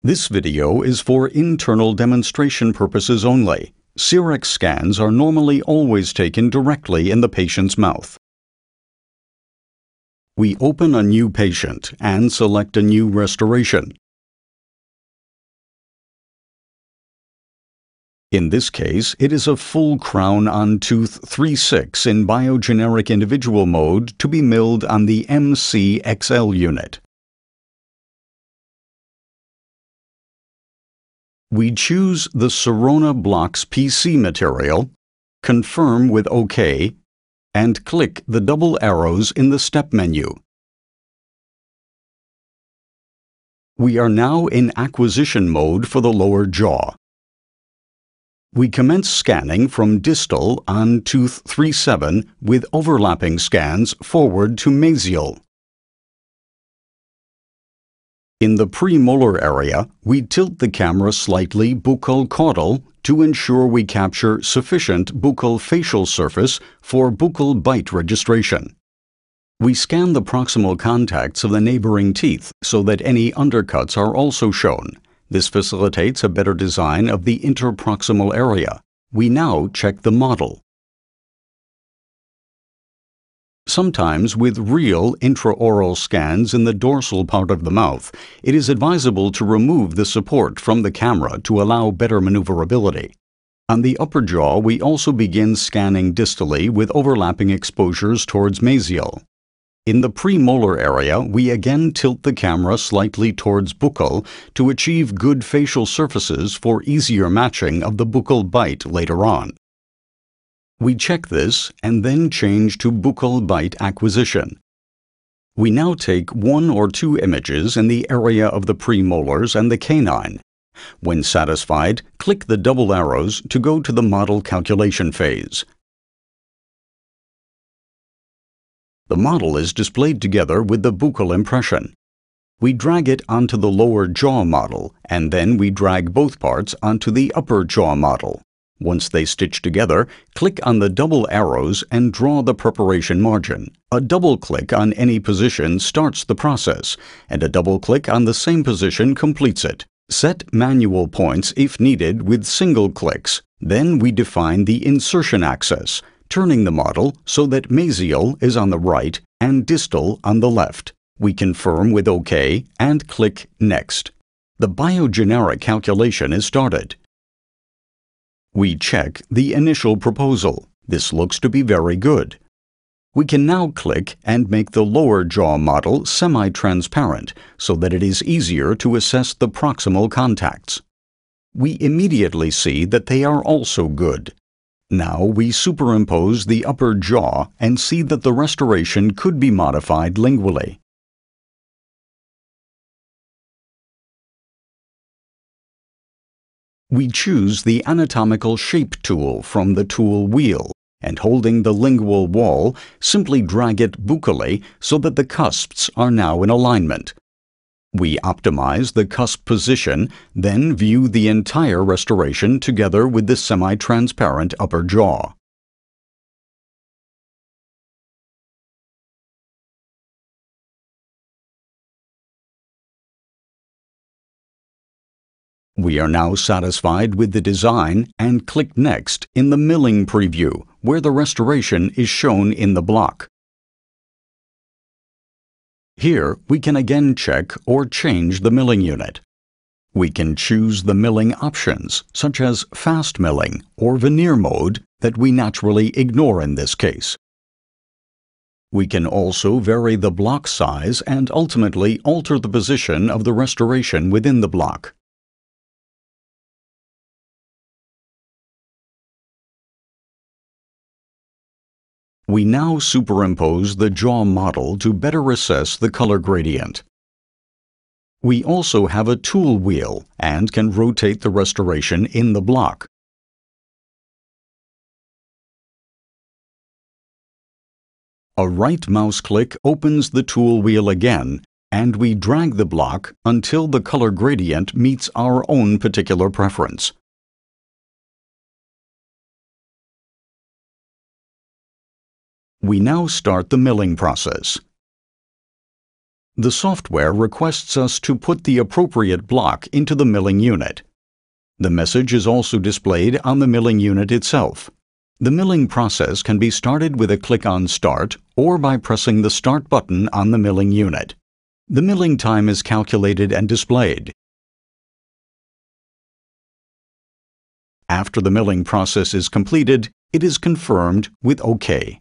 This video is for internal demonstration purposes only. CEREC scans are normally always taken directly in the patient's mouth. We open a new patient and select a new restoration. In this case, it is a full crown on tooth 3/6 in biogeneric individual mode to be milled on the MCXL unit. We choose the Sirona Blocks PC material, confirm with OK, and click the double arrows in the step menu. We are now in acquisition mode for the lower jaw. We commence scanning from distal on tooth 3/7 with overlapping scans forward to mesial. In the premolar area, we tilt the camera slightly buccal-caudal to ensure we capture sufficient buccal facial surface for buccal bite registration. We scan the proximal contacts of the neighboring teeth so that any undercuts are also shown. This facilitates a better design of the interproximal area. We now check the model. Sometimes with real intraoral scans in the dorsal part of the mouth, it is advisable to remove the support from the camera to allow better maneuverability. On the upper jaw, we also begin scanning distally with overlapping exposures towards mesial. In the premolar area, we again tilt the camera slightly towards buccal to achieve good facial surfaces for easier matching of the buccal bite later on. We check this and then change to buccal bite acquisition. We now take 1 or 2 images in the area of the premolars and the canine. When satisfied, click the double arrows to go to the model calculation phase. The model is displayed together with the buccal impression. We drag it onto the lower jaw model, and then we drag both parts onto the upper jaw model. Once they stitch together, click on the double arrows and draw the preparation margin. A double click on any position starts the process, and a double click on the same position completes it. Set manual points if needed with single clicks. Then we define the insertion axis, turning the model so that mesial is on the right and distal on the left. We confirm with OK and click Next. The biogeneric calculation is started. We check the initial proposal. This looks to be very good. We can now click and make the lower jaw model semi-transparent so that it is easier to assess the proximal contacts. We immediately see that they are also good. Now we superimpose the upper jaw and see that the restoration could be modified lingually. We choose the anatomical shape tool from the tool wheel, and holding the lingual wall, simply drag it buccally so that the cusps are now in alignment. We optimize the cusp position, then view the entire restoration together with the semi-transparent upper jaw. We are now satisfied with the design and click Next in the milling preview, where the restoration is shown in the block. Here, we can again check or change the milling unit. We can choose the milling options, such as fast milling or veneer mode, that we naturally ignore in this case. We can also vary the block size and ultimately alter the position of the restoration within the block. We now superimpose the jaw model to better assess the color gradient. We also have a tool wheel and can rotate the restoration in the block. A right mouse click opens the tool wheel again, and we drag the block until the color gradient meets our own particular preference. We now start the milling process. The software requests us to put the appropriate block into the milling unit. The message is also displayed on the milling unit itself. The milling process can be started with a click on Start or by pressing the Start button on the milling unit. The milling time is calculated and displayed. After the milling process is completed, it is confirmed with OK.